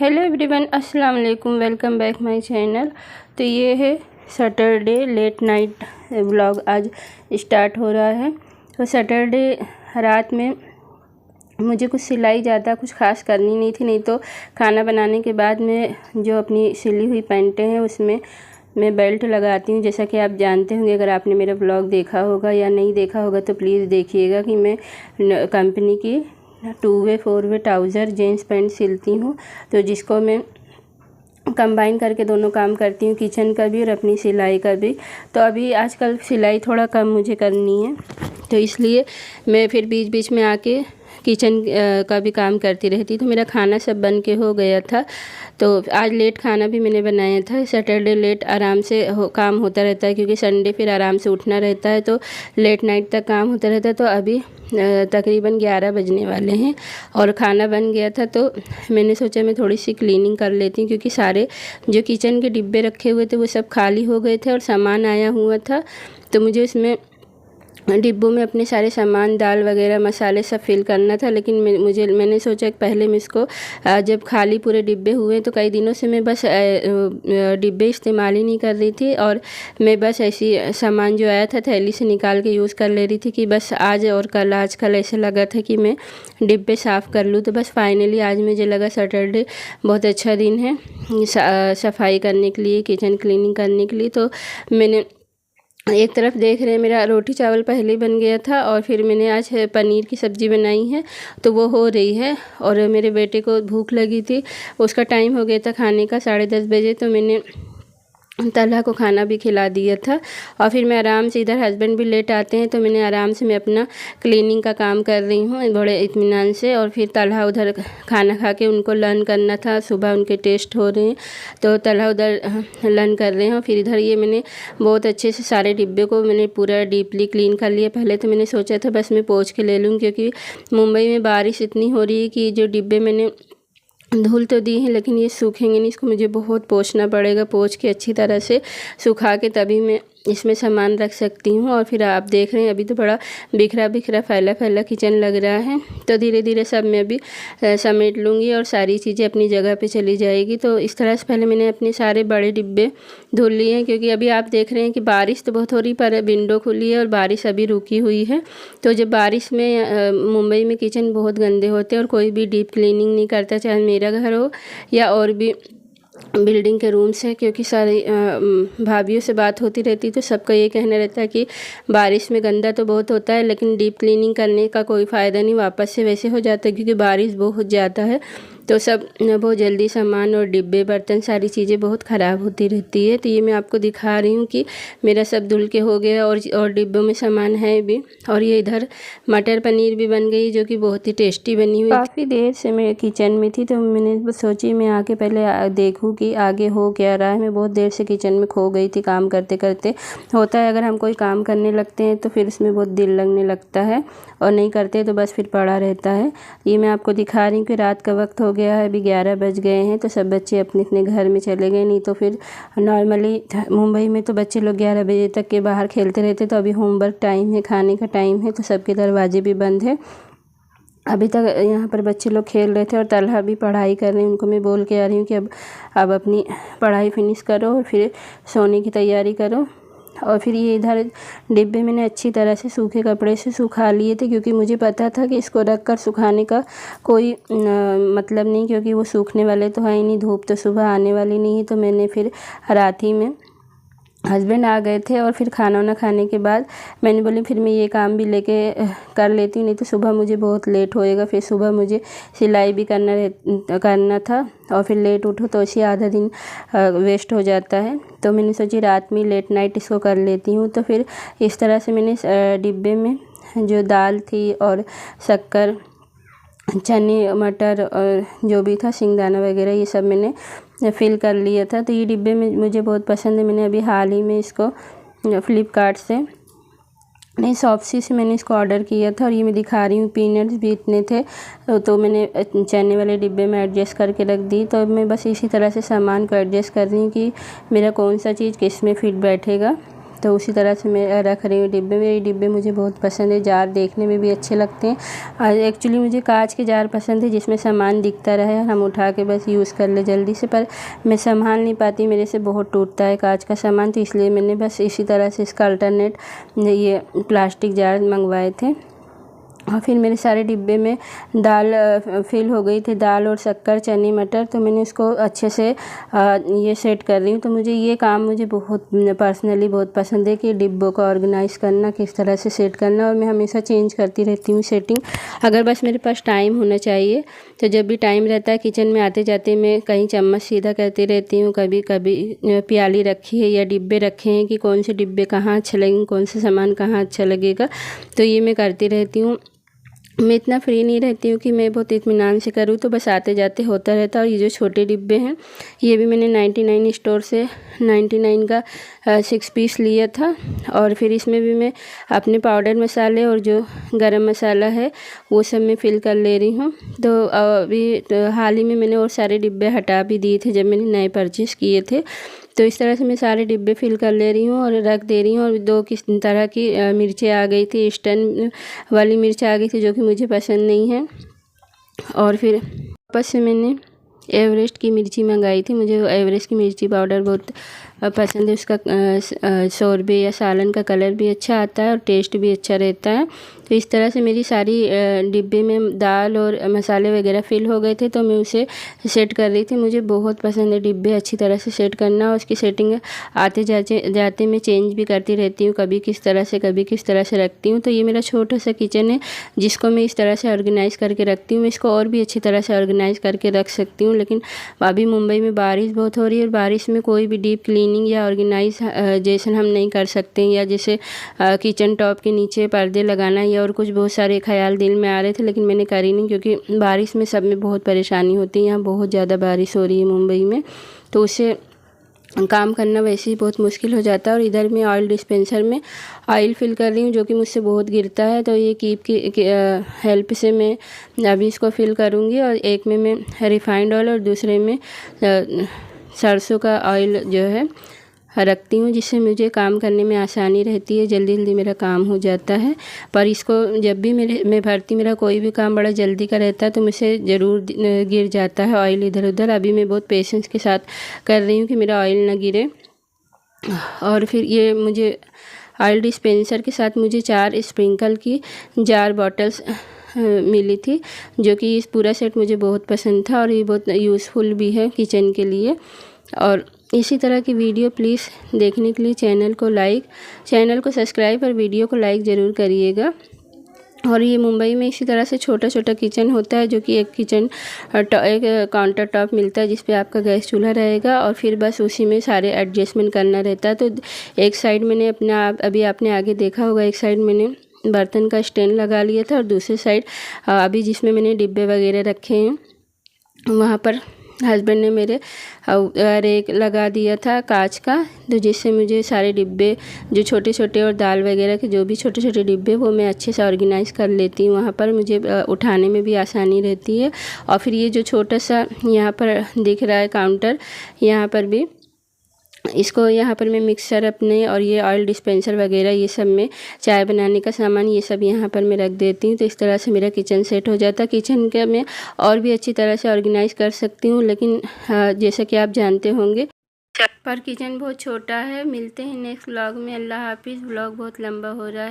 Hello everyone, अस्सलाम वालेकुम। Welcome back my channel. तो ये है सैटरडे लेट नाइट व्लॉग आज स्टार्ट हो रहा है। तो सैटरडे रात में मुझे कुछ सिलाई ज़्यादा कुछ खास करनी नहीं थी, नहीं तो खाना बनाने के बाद में जो अपनी सिली हुई पैंटें हैं उसमें मैं बेल्ट लगाती हूँ। जैसा कि आप जानते होंगे, अगर आपने मेरा ब्लॉग देखा होगा या नहीं देखा होगा तो प्लीज़ देखिएगा कि मैं कंपनी की 2 वे 4 वे ट्राउज़र जीन्स पैंट सिलती हूँ, तो जिसको मैं कंबाइन करके दोनों काम करती हूँ, किचन का भी और अपनी सिलाई का भी। तो अभी आजकल सिलाई थोड़ा कम मुझे करनी है, तो इसलिए मैं फिर बीच बीच में आके किचन का भी काम करती रहती। तो मेरा खाना सब बन के हो गया था। तो आज लेट खाना भी मैंने बनाया था। सैटरडे लेट आराम से काम होता रहता है, क्योंकि संडे फिर आराम से उठना रहता है, तो लेट नाइट तक काम होता रहता है। तो अभी तकरीबन 11 बजने वाले हैं और खाना बन गया था। तो मैंने सोचा मैं थोड़ी सी क्लीनिंग कर लेती हूँ, क्योंकि सारे जो किचन के डिब्बे रखे हुए थे वो सब खाली हो गए थे और सामान आया हुआ था। तो मुझे उसमें डिब्बों में अपने सारे सामान, दाल वगैरह, मसाले सब फिल करना था। लेकिन मैंने सोचा कि पहले मैं इसको जब खाली पूरे डिब्बे हुए, तो कई दिनों से मैं बस डिब्बे इस्तेमाल ही नहीं कर रही थी, और मैं बस ऐसी सामान जो आया था थैली से निकाल के यूज़ कर ले रही थी कि बस आज और कल, आजकल ऐसे लगा था कि मैं डिब्बे साफ़ कर लूँ। तो बस फाइनली आज मुझे लगा सैटरडे बहुत अच्छा दिन है सफाई करने के लिए, किचन क्लीनिंग करने के लिए। तो मैंने एक तरफ देख रहे हैं, मेरा रोटी चावल पहले ही बन गया था, और फिर मैंने आज पनीर की सब्ज़ी बनाई है, तो वो हो रही है। और मेरे बेटे को भूख लगी थी, उसका टाइम हो गया था खाने का 10:30 बजे, तो मैंने तलहा को खाना भी खिला दिया था। और फिर मैं आराम से, इधर हस्बैंड भी लेट आते हैं, तो मैंने आराम से मैं अपना क्लीनिंग का काम कर रही हूँ बड़े इत्मीनान से। और फिर तलहा उधर खाना खा के उनको लर्न करना था, सुबह उनके टेस्ट हो रहे हैं, तो तलहा उधर लर्न कर रहे हैं। और फिर इधर ये मैंने बहुत अच्छे से सारे डिब्बे को मैंने पूरा डीपली क्लीन कर लिया। पहले तो मैंने सोचा था बस मैं पोंछ के ले लूँ, क्योंकि मुंबई में बारिश इतनी हो रही है कि जो डिब्बे मैंने धुल तो दी है लेकिन ये सूखेंगे नहीं, इसको मुझे बहुत पोंछना पड़ेगा। पोंछ के अच्छी तरह से सुखा के तभी मैं इसमें सामान रख सकती हूँ। और फिर आप देख रहे हैं अभी तो बड़ा बिखरा बिखरा फैला फैला किचन लग रहा है, तो धीरे धीरे सब मैं अभी समेट लूँगी और सारी चीज़ें अपनी जगह पे चली जाएगी। तो इस तरह से पहले मैंने अपने सारे बड़े डिब्बे धुल लिए हैं, क्योंकि अभी आप देख रहे हैं कि बारिश तो बहुत हो रही, पर विंडो खुली है और बारिश अभी रुकी हुई है। तो जब बारिश में मुंबई में किचन बहुत गंदे होते हैं और कोई भी डीप क्लीनिंग नहीं करता, चाहे मेरा घर हो या और भी बिल्डिंग के रूम्स है। क्योंकि सारी भाभीयों से बात होती रहती, तो सबका ये कहना रहता है कि बारिश में गंदा तो बहुत होता है, लेकिन डीप क्लीनिंग करने का कोई फ़ायदा नहीं, वापस से वैसे हो जाता है, क्योंकि बारिश बहुत ज़्यादा है। तो सब बहुत जल्दी सामान और डिब्बे बर्तन सारी चीज़ें बहुत ख़राब होती रहती है। तो ये मैं आपको दिखा रही हूँ कि मेरा सब धुल के हो गया और डिब्बों में सामान है भी। और ये इधर मटर पनीर भी बन गई, जो कि बहुत ही टेस्टी बनी हुई। काफ़ी देर से मैं किचन में थी, तो मैंने बस सोची मैं आके पहले देखूँ कि आगे हो क्या रहा है। मैं बहुत देर से किचन में खो गई थी काम करते करते। होता है अगर हम कोई काम करने लगते हैं तो फिर उसमें बहुत दिल लगने लगता है, और नहीं करते तो बस फिर पड़ा रहता है। ये मैं आपको दिखा रही हूँ कि रात का वक्त हो गया है, अभी 11 बज गए हैं, तो सब बच्चे अपने अपने घर में चले गए। नहीं तो फिर नॉर्मली मुंबई में तो बच्चे लोग 11 बजे तक के बाहर खेलते रहते। तो अभी होमवर्क टाइम है, खाने का टाइम है, तो सबके दरवाजे भी बंद है। अभी तक यहाँ पर बच्चे लोग खेल रहे थे और तलहा भी पढ़ाई कर रहे हैं। उनको मैं बोल के आ रही हूँ कि अब अपनी पढ़ाई फिनिश करो और फिर सोने की तैयारी करो। और फिर ये इधर डिब्बे मैंने अच्छी तरह से सूखे कपड़े से सुखा लिए थे, क्योंकि मुझे पता था कि इसको रख कर सुखाने का कोई मतलब नहीं, क्योंकि वो सूखने वाले तो है ही नहीं, धूप तो सुबह आने वाली नहीं है। तो मैंने फिर रात ही में, हस्बैंड आ गए थे और फिर खाना वाना खाने के बाद मैंने बोली फिर मैं ये काम भी लेके कर लेती हूँ, नहीं तो सुबह मुझे बहुत लेट होएगा। फिर सुबह मुझे सिलाई भी करना था, और फिर लेट उठो तो इसी आधा दिन वेस्ट हो जाता है। तो मैंने सोची रात में लेट नाइट इसको कर लेती हूँ। तो फिर इस तरह से मैंने डिब्बे में जो दाल थी और शक्कर, चने, मटर और जो भी था सिंगदाना वगैरह, ये सब मैंने फिल कर लिया था। तो ये डिब्बे में मुझे बहुत पसंद है। मैंने अभी हाल ही में इसको फ्लिपकार्ट से, नहीं शॉप्सी से मैंने इसको ऑर्डर किया था। और ये मैं दिखा रही हूँ, पीनट्स भी इतने थे, तो मैंने चने वाले डिब्बे में एडजस्ट करके रख दी। तो अब मैं बस इसी तरह से सामान को एडजस्ट कर रही हूँ कि मेरा कौन सा चीज़ किस में फिट बैठेगा। तो उसी तरह से मैं रख रही हूँ डिब्बे। मेरे डिब्बे मुझे बहुत पसंद है, जार देखने में भी अच्छे लगते हैं। और एक्चुअली मुझे कांच के जार पसंद है जिसमें सामान दिखता रहे, हम उठा के बस यूज़ कर ले जल्दी से, पर मैं संभाल नहीं पाती, मेरे से बहुत टूटता है कांच का सामान, तो इसलिए मैंने बस इसी तरह से इसका अल्टरनेट ये प्लास्टिक जार मंगवाए थे। और फिर मेरे सारे डिब्बे में दाल फिल हो गई थी, दाल और शक्कर, चने, मटर, तो मैंने उसको अच्छे से ये सेट कर रही हूँ। तो मुझे ये काम मुझे बहुत पर्सनली बहुत पसंद है कि डिब्बों को ऑर्गेनाइज़ करना, किस तरह से सेट करना, और मैं हमेशा चेंज करती रहती हूँ सेटिंग। अगर बस मेरे पास टाइम होना चाहिए, तो जब भी टाइम रहता है किचन में आते जाते मैं कहीं चम्मच सीधा करती रहती हूँ, कभी कभी प्याली रखी है या डिब्बे रखे हैं कि कौन से डिब्बे कहाँ अच्छे लगेंगे, कौन से सामान कहाँ अच्छा लगेगा, तो ये मैं करती रहती हूँ। मैं इतना फ्री नहीं रहती हूँ कि मैं बहुत इत्मीनान से करूँ, तो बस आते जाते होता रहता है। और ये जो छोटे डिब्बे हैं ये भी मैंने 99 स्टोर से 99 का 6 पीस लिया था। और फिर इसमें भी मैं अपने पाउडर मसाले और जो गरम मसाला है वो सब मैं फिल कर ले रही हूँ। तो अभी तो हाल ही में मैंने और सारे डिब्बे हटा भी दिए थे जब मैंने नए परचेज़ किए थे। तो इस तरह से मैं सारे डिब्बे फिल कर ले रही हूँ और रख दे रही हूँ। और 2 किस तरह की मिर्चें आ गई थी, ईस्टर्न वाली मिर्च आ गई थी जो कि मुझे पसंद नहीं है। और फिर वापस से मैंने एवरेस्ट की मिर्ची मंगाई थी, मुझे एवरेस्ट की मिर्ची पाउडर बहुत पसंद है। उसका शोरबे या सालन का कलर भी अच्छा आता है और टेस्ट भी अच्छा रहता है। तो इस तरह से मेरी सारी डिब्बे में दाल और मसाले वगैरह फिल हो गए थे, तो मैं उसे सेट कर रही थी। मुझे बहुत पसंद है डिब्बे अच्छी तरह से सेट करना, और उसकी सेटिंग आते जाते मैं चेंज भी करती रहती हूँ, कभी किस तरह से कभी किस तरह से रखती हूँ। तो ये मेरा छोटा सा किचन है जिसको मैं इस तरह से ऑर्गेनाइज़ करके रखती हूँ। मैं इसको और भी अच्छी तरह से ऑर्गेनाइज़ करके रख सकती हूँ, लेकिन अभी मुंबई में बारिश बहुत हो रही है और बारिश में कोई भी डीप क्लीनिंग या ऑर्गेनाइजेशन हम नहीं कर सकते हैं, या जैसे किचन टॉप के नीचे पर्दे लगाना या और कुछ बहुत सारे ख्याल दिल में आ रहे थे, लेकिन मैंने करी नहीं क्योंकि बारिश में सब में बहुत परेशानी होती है। यहाँ बहुत ज़्यादा बारिश हो रही है मुंबई में, तो उससे काम करना वैसे ही बहुत मुश्किल हो जाता है। और इधर मैं ऑयल डिस्पेंसर में ऑयल फिल कर रही हूँ जो कि मुझसे बहुत गिरता है, तो ये कीप की हेल्प से मैं अभी इसको फिल करूँगी। और एक में मैं रिफाइंड ऑयल और दूसरे में सरसों का ऑयल जो है रखती हूँ, जिससे मुझे काम करने में आसानी रहती है, जल्दी जल्दी मेरा काम हो जाता है। पर इसको जब भी मैं भरती, मेरा कोई भी काम बड़ा जल्दी का रहता है तो मुझसे ज़रूर गिर जाता है ऑयल इधर उधर। अभी मैं बहुत पेशेंस के साथ कर रही हूँ कि मेरा ऑयल ना गिरे। और फिर ये मुझे ऑयल डिस्पेंसर के साथ मुझे 4 स्प्रिंकल की जार बॉटल्स मिली थी, जो कि इस पूरा सेट मुझे बहुत पसंद था और ये बहुत यूज़फुल भी है किचन के लिए। और इसी तरह की वीडियो प्लीज़ देखने के लिए चैनल को सब्सक्राइब और वीडियो को लाइक ज़रूर करिएगा। और ये मुंबई में इसी तरह से छोटा छोटा किचन होता है, जो कि एक काउंटर टॉप मिलता है जिस पे आपका गैस चूल्हा रहेगा, और फिर बस उसी में सारे एडजस्टमेंट करना रहता है। तो एक साइड मैंने अभी आपने आगे देखा होगा, एक साइड मैंने बर्तन का स्टैंड लगा लिया था और दूसरी साइड अभी जिसमें मैंने डिब्बे वगैरह रखे हैं वहाँ पर हस्बैंड ने मेरे रेक लगा दिया था कांच का, तो जिससे मुझे सारे डिब्बे जो छोटे छोटे और दाल वगैरह के जो भी छोटे छोटे डिब्बे वो मैं अच्छे से ऑर्गेनाइज़ कर लेती हूँ। वहाँ पर मुझे उठाने में भी आसानी रहती है। और फिर ये जो छोटा सा यहाँ पर दिख रहा है काउंटर, यहाँ पर भी इसको यहाँ पर मैं मिक्सर अपने और ये ऑयल डिस्पेंसर वगैरह ये सब में चाय बनाने का सामान ये सब यहाँ पर मैं रख देती हूँ। तो इस तरह से मेरा किचन सेट हो जाता है। किचन का मैं और भी अच्छी तरह से ऑर्गेनाइज़ कर सकती हूँ, लेकिन जैसा कि आप जानते होंगे पर किचन बहुत छोटा है। मिलते हैं नेक्स्ट व्लॉग में। अल्लाह हाफिज़। व्लॉग बहुत लंबा हो रहा है।